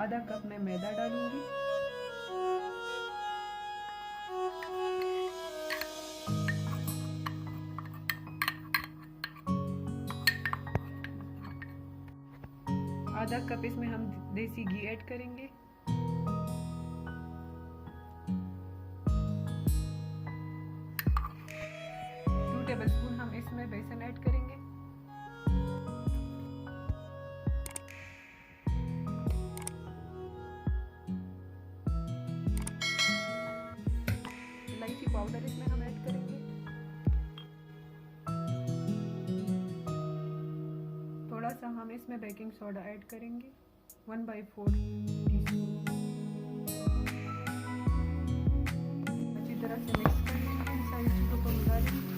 आधा कप मैं मैदा डालूंगी। आधा कप इसमें हम देसी घी ऐड करेंगे। 2 टेबलस्पून हम इसमें बेसन ऐड करेंगे। इलायची पाउडर इसमें हम ऐड करेंगे। थोड़ा सा हम इसमें बेकिंग सोडा ऐड करेंगे, 1/4 टीस्पून। अच्छी तरह से मिक्स कर लेंगे, इन सारी चीज़ों को मिला लेंगे।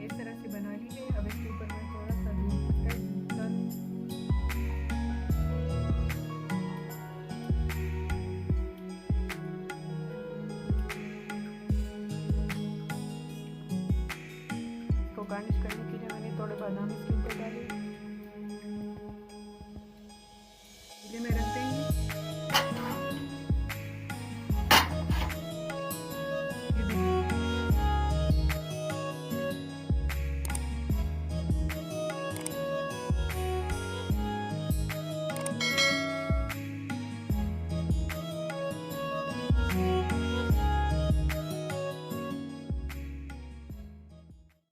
इस तरह से बना ली है। अब इसके ऊपर मैं थोड़ा सा दूध ऐड डालूंगी। इसको गार्निश करने के लिए मैंने थोड़े बादाम इसके ऊपर डाले।